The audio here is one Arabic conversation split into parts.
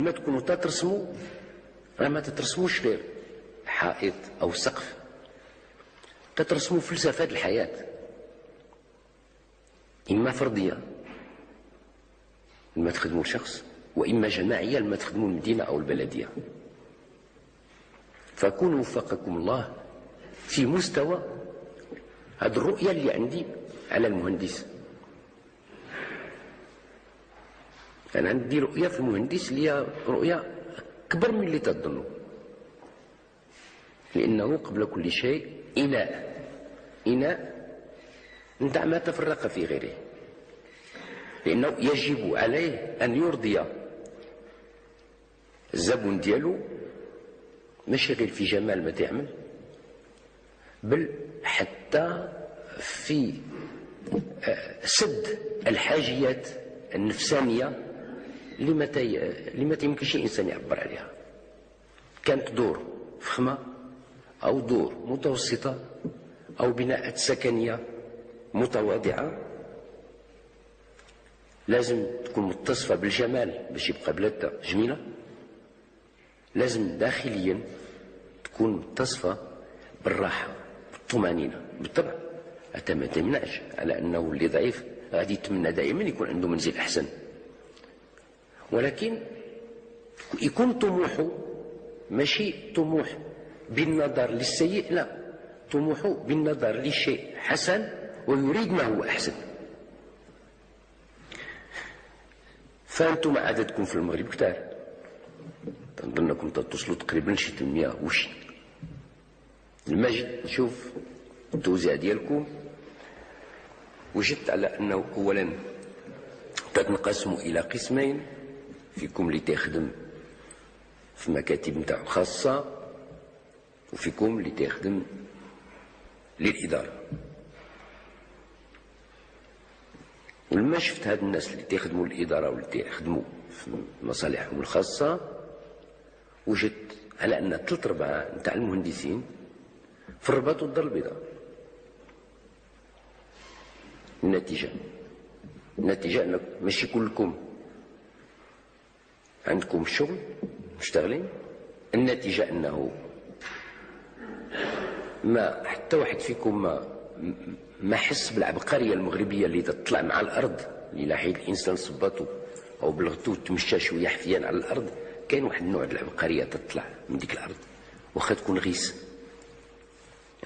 كيما تكونوا تترسموا، راه ما تترسموش غير حائط أو سقف، تترسموا فلسفة الحياة، إما فردية لما تخدموا شخص، وإما جماعية لما تخدموا المدينة أو البلدية. فكونوا وفقكم الله في مستوى هذه الرؤية اللي عندي على المهندس. أنا عندي رؤية في المهندس اللي هي رؤية أكبر من اللي تظنوا، لأنه قبل كل شيء إناء ندع ما تفرق في غيره، لأنه يجب عليه أن يرضي الزبون ديالو، ماشي غير في جمال ما تعمل، بل حتى في سد الحاجيات النفسانية اللي ما يمكنش الإنسان يعبر عليها، كانت دور فخمة أو دور متوسطة أو بناءات سكنية متواضعة، لازم تكون متصفة بالجمال باش يبقى بلادنا جميلة، لازم داخليا تكون متصفة بالراحة بالطمأنينة. بالطبع حتى ما تمنعش على أنه اللي ضعيف غادي يتمنى دائما يكون عنده منزل أحسن، ولكن يكون طموحه ماشي طموح بالنظر للسيء، لا، طموحه بالنظر للشيء حسن ويريد ما هو أحسن. فأنتم عددكم في المغرب كتار، تنظن أنكم توصلوا تقريبا شي 800 وشي. المجد نشوف التوزيع ديالكم، وجدت على أنه أولا تنقسموا إلى قسمين، فيكم اللي تخدم في مكاتب نتاعو خاصة، وفيكم اللي تخدم للإدارة. ولما شفت هاد الناس اللي تخدموا للإدارة واللي تخدموا في مصالحهم الخاصة، وجدت على أن 3/4 نتاع المهندسين في الرباط والدار البيضاء. النتيجة أنك ماشي كلكم عندكم شغل مشتغلين، النتيجة أنه ما حتى واحد فيكم ما حس بالعبقرية المغربية اللي تطلع مع الأرض، اللي لاحيد الإنسان صباطو أو بلغتو تمشى شوية حفيان على الأرض، كاين واحد النوع د العبقرية تطلع من ديك الأرض واخا تكون غيس.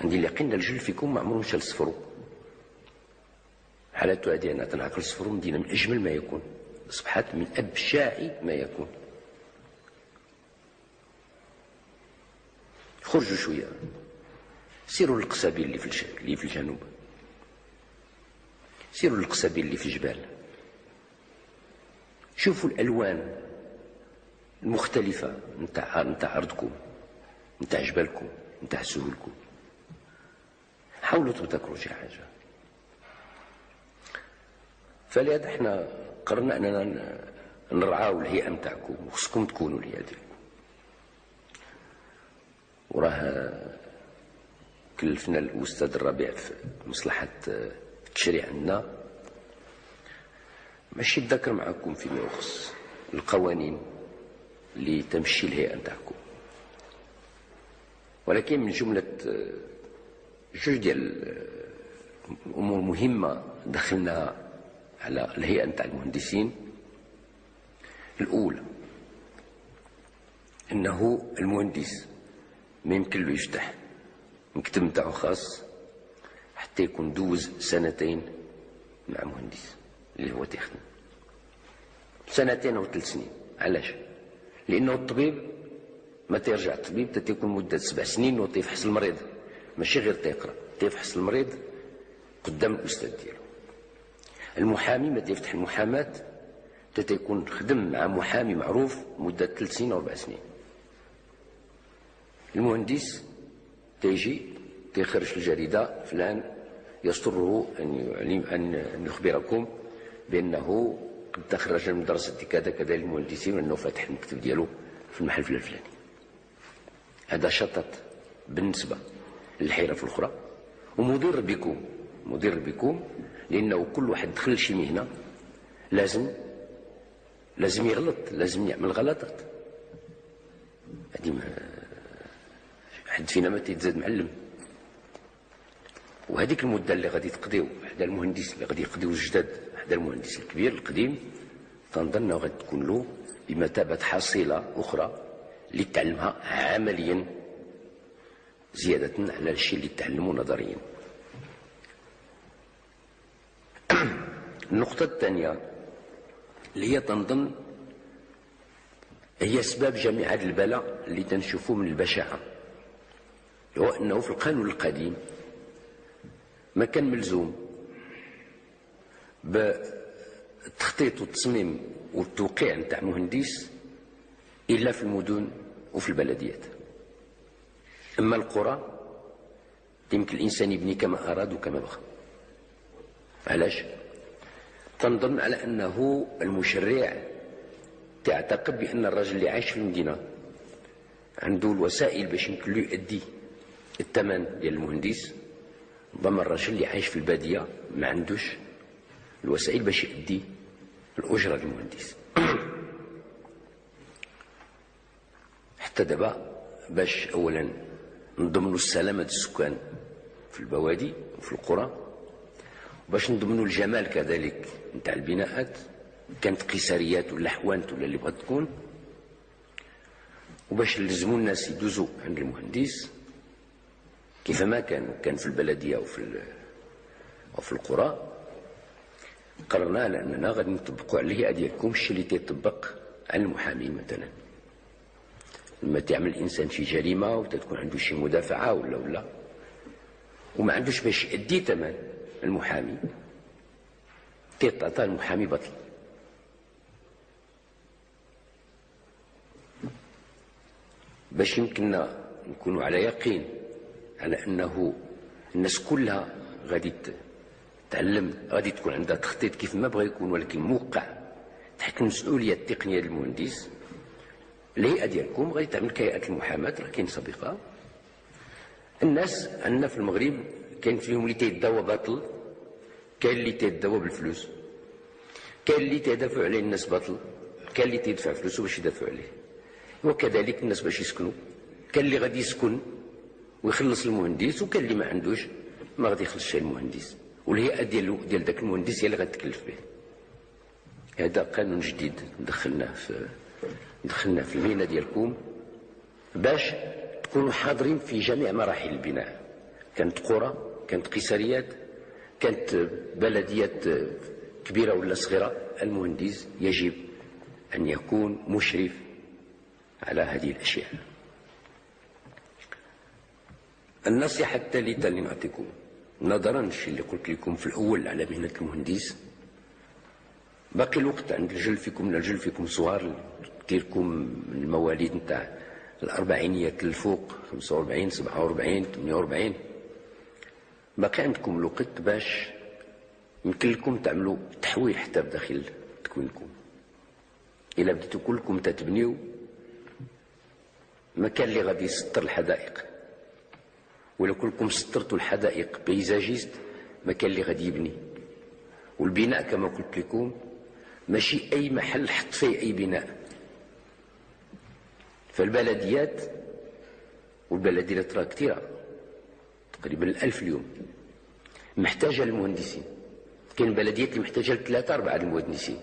عندي اليقين الجل فيكم ما عمرهم مشى للصفرو، حالته هذه أنا تنعقل الصفرو مدينة من أجمل ما يكون، أصبحت من أبشع ما يكون. خرجوا شوية، سيروا للقصابين اللي في الجنوب، سيروا للقصابين اللي في الجبال، شوفوا الألوان المختلفة نتاع أرضكم، نتاع جبالكم، نتاع سهولكم، حاولوا تبتكروا شي حاجة. فلهذا احنا قررنا أننا نرعاو الهيئة نتاعكم، وخصكم تكونوا الهيئة ديالكم. وراه كلفنا الأستاذ الربيع في مصلحة التشريع عندنا ماشي تذكر معكم فيما يخص القوانين اللي تمشي الهيئة نتاعكم، ولكن من جملة جوج ديال الأمور مهمة دخلنا على الهيئة نتاع المهندسين. الأولى أنه المهندس ما يمكن له يفتح مكتب نتاعو خاص حتى يكون دوز 2 مع مهندس اللي هو تخدم 2 أو 3 سنين. علاش؟ لأنه الطبيب ما ترجع الطبيب تكون مدة 7 سنين وتيفحص المريض، ماشي غير تيقرأ، تيفحص المريض قدام الأستاذ ديالو. المحامي ما تيفتح المحاماة تيكون خدم مع محامي معروف مدة 3 سنين أو 4 سنين. المهندس تيجي تيخرج في الجريدة فلان يسره أن يخبركم بأنه قد تخرج من مدرسة كذا كذا للمهندسين وأنه فاتح المكتب ديالو في المحل الفلاني. هذا شطط بالنسبة للحرف الأخرى، ومضر بكم لأنه كل واحد دخل شي مهنة لازم لازم يغلط، لازم يعمل غلطات. هذه حد فينا ما تيتزاد معلم. وهذيك المده اللي غادي تقضيو حدا المهندس اللي غادي يقضيو الجداد حدا المهندس الكبير القديم، تنظن غادي تكون له بمثابه حصيله اخرى اللي تعلمها عمليا زياده على الشيء اللي تعلمه نظريا. النقطه الثانيه اللي هي تنظن هي اسباب جميع هذا البلاء اللي تنشوفوه من البشاعه، هو انه في القانون القديم ما كان ملزوم بالتخطيط والتصميم والتوقيع نتاع مهندس الا في المدن وفي البلديات. اما القرى يمكن الانسان يبني كما اراد وكما بغى. علاش؟ تنظن على انه المشرع تعتقد بان الرجل اللي عايش في المدينه عنده الوسائل باش يمكن له يؤدي الثمن ديال المهندس، ربما الرجل اللي عايش في الباديه ما عندوش الوسائل باش يؤدي الاجره للمهندس. حتى دابا باش اولا نضمنوا السلامه السكان في البوادي وفي القرى، باش نضمنوا الجمال كذلك نتاع البناءات، كانت قيساريات ولا حوانت ولا اللي بغات تكون، وباش نلزموا الناس يدوزوا عند المهندس كيفما كان في البلديه وفي القرى. قررنا على اننا غادي نطبقوا على الهيئه ديالكم الشيء اللي تيطبق على المحامي. مثلا لما تعمل الانسان شي جريمه وتكون عنده شي مدافعه ولا وما عندوش باش يأدي ثمن المحامي، تعطى المحامي بطل. باش يمكننا نكونوا على يقين على انه الناس كلها غادي تعلم، غادي تكون عندها تخطيط كيف ما بغى يكون، ولكن موقع تحت المسؤوليه التقنيه للمهندس. الهيئه ديالكم غادي تعمل كهيئه المحاماه، راه كاين سابقه. الناس عندنا في المغرب كاين فيهم اللي تيداوى باطل، كاين اللي تيداوى بالفلوس، كاين اللي تيدافعوا عليه الناس باطل، كاين اللي تيدفع فلوسه باش يدافعوا عليه. وكذلك الناس باش يسكنوا، كاين اللي غادي يسكن ويخلص المهندس، وكاين اللي ما عندوش ما غادي يخلصش المهندس، والهيئه ديال ذاك المهندس هي اللي غتكلف به. هذا قانون جديد دخلناه في المهنه ديالكم باش تكونوا حاضرين في جميع مراحل البناء. كانت قرى، كانت قيساريات، كانت بلديات كبيره ولا صغيره، المهندس يجب ان يكون مشرف على هذه الاشياء. النصيحه الثالثه اللي نعطيكم نظرا للشيء اللي قلت لكم في الاول على مهنه المهندس، باقي الوقت عند الجل فيكم صغار، كثيركم من المواليد نتاع الاربعينيات للفوق، 45 47 48، باقي عندكم الوقت باش يمكن لكم تعملوا تحويل حتى بداخل تكوينكم. الا بديتوا كلكم تتبنيو مكان اللي غادي يسطر الحدائق، ولا كلكم سطرتوا الحدائق بيزاجيست مكان اللي غادي يبني. والبناء كما قلت لكم ماشي اي محل حط فيه اي بناء. فالبلديات والبلديات راه كثيره، تقريبا 1000 اليوم، محتاجه للمهندسين. كاين بلديات اللي محتاجه ل3 4 المهندسين،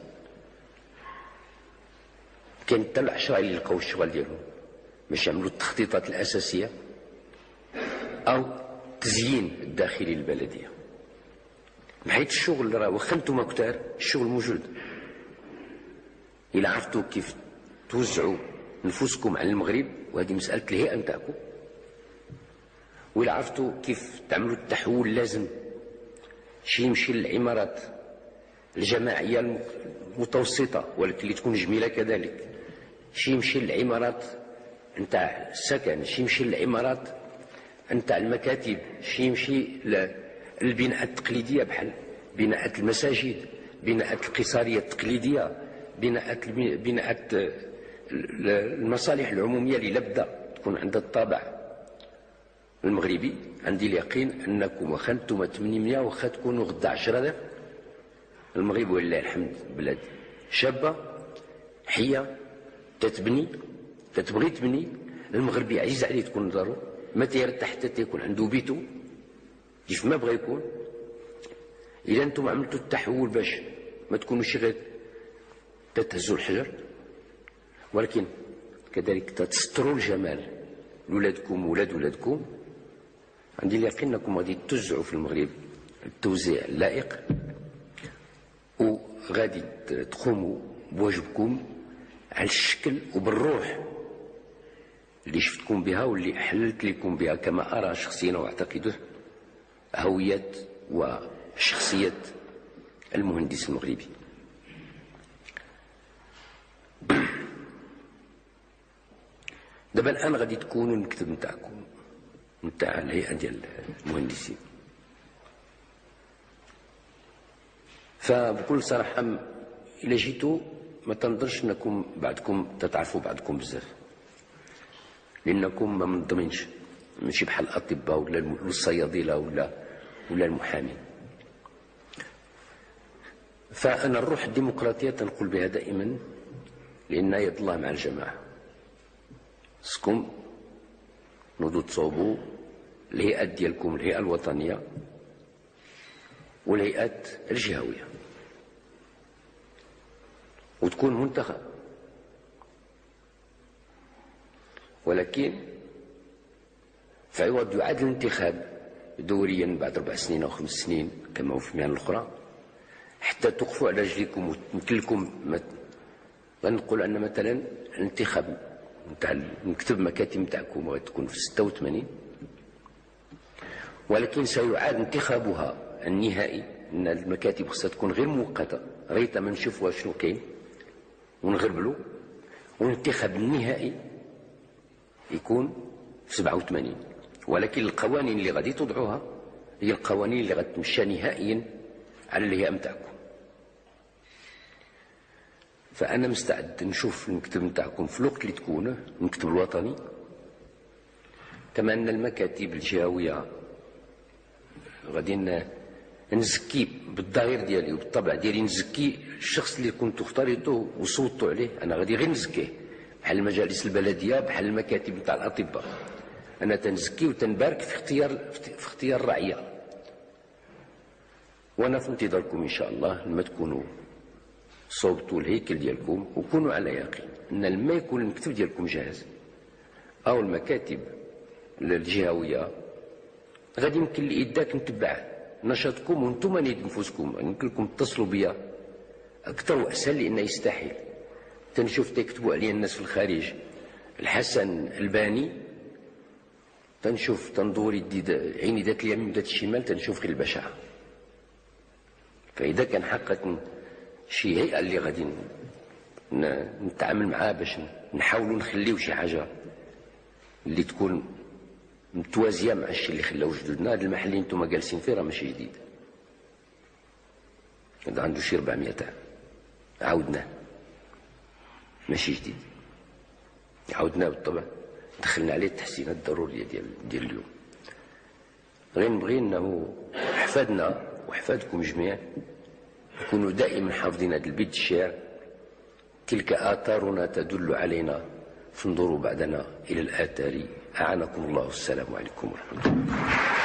كاين حتى ل10 اللي لقاو الشغل ديالهم باش يعملوا التخطيطات الاساسيه او تزيين الداخلي للبلديه. بحيث الشغل راه واخا نتوما كثار الشغل موجود. الا عرفتوا كيف توزعوا نفوسكم على المغرب، وهذه مساله الهيئه نتاعكم، وإلا عرفتوا كيف تعملوا التحول، لازم شي يمشي للعمارات الجماعيه المتوسطه ولكن اللي تكون جميله كذلك، شي يمشي للعمارات نتاع السكن، شي يمشي للعمارات نتاع المكاتب، شي يمشي للبناءات التقليديه بحال بناءات المساجد، بناءات القيصريه التقليديه، بناءات المصالح العموميه اللي لابد تكون عندها الطابع المغربي. عندي اليقين انكم واخا انتم 800 واخا تكونوا غدا 10، المغرب ولله الحمد بلاد شابه هي تتبغي تبني. المغربي عزيز عليه تكون دارو، ما تيرتاح حتى تيكون عنده بيتو كيف ما بغى يكون. إذا أنتم عملتوا التحول باش ما تكونوش غير تتهزوا الحجر، ولكن كذلك تستروا الجمال لولادكم وولاد ولادكم، عندي اليقين أنكم غادي توزعوا في المغرب التوزيع اللائق، وغادي تقوموا بواجبكم على الشكل وبالروح اللي شفتكم بها واللي حللت لكم بها كما أرى شخصيا وأعتقد هوية وشخصية المهندس المغربي. دابا الآن غادي تكونوا المكتب نتاعكم نتاع الهيئة ديال المهندسين. فبكل صراحة إلا جيتوا ما تنظرش أنكم بعدكم تتعرفوا بعضكم بزاف، لأنكم ما منظمينش، ماشي بحال الأطباء ولا الصيادلة ولا المحامي. فأنا الروح الديمقراطية تنقول بها دائما، لأن يد الله مع الجماعة. خصكم نوضوا تصوبوا الهيئات ديالكم، الهيئة الوطنية والهيئات الجهوية، وتكون منتخب. ولكن في عوض يعاد الانتخاب دوريا بعد 4 سنين أو 5 سنين كما هو في المهن الأخرى، حتى تقفوا على رجليكم وتمثلكم. غنقول أن مثلا الانتخاب نتاع المكتب مكاتب نتاعكم غتكون في 86، ولكن سيعاد انتخابها النهائي، ان المكاتب خصها تكون غير مؤقته، غير ما نشوفوا شنو كاين ونغربلوا، والانتخاب النهائي يكون في 87. ولكن القوانين اللي غادي توضعوها هي القوانين اللي غتمشى نهائيا على الهيئه نتاعكم. فأنا مستعد نشوف المكتب نتاعكم في الوقت اللي تكونه المكتب الوطني، كما أن المكاتب الجهوية غادي نزكي بالضغير ديالي وبالطبع ديالي، نزكي الشخص اللي كنت اختاريته وصوتوا عليه. أنا غادي غير نزكيه بحال المجالس البلدية، بحال المكاتب نتاع الأطباء. أنا تنزكي وتنبارك في اختيار الرعية. وأنا في انتظاركم إن شاء الله لما تكونوا صوبتوا الهيكل ديالكم، وكونوا على يقين ان لما يكون المكتب ديالكم جاهز او المكاتب الجهويه غادي يمكن لي إداك نتبع نشاطكم وانتم نيد نفوسكم. يمكن لكم تتصلوا بيا اكثر واسهل، لان يستحيل تنشوف تكتبوا عليا الناس في الخارج الحسن الباني، تنشوف تنظور عيني ذات اليمين ذات الشمال، تنشوف غير البشعه. فاذا كان حقا شي هيئة اللي غادي نتعامل معها باش نحاولوا نخليو شي حاجة اللي تكون متوازية مع الشيء اللي خلاو جدودنا. هذا المحل اللي نتوما جالسين فيه راه ماشي جديد، هذا عنده شي 400 عام، عاودناه ماشي جديد، عاودناه بالطبع، دخلنا عليه التحسينات الضرورية ديال اليوم. غير نبغي انه حفادنا وحفادكم جميع يكونوا دائما حافظين هذا البيت الشعر: تلك آثارنا تدل علينا فانظروا بعدنا إلى الآثار أعانكم الله. والسلام عليكم ورحمة الله.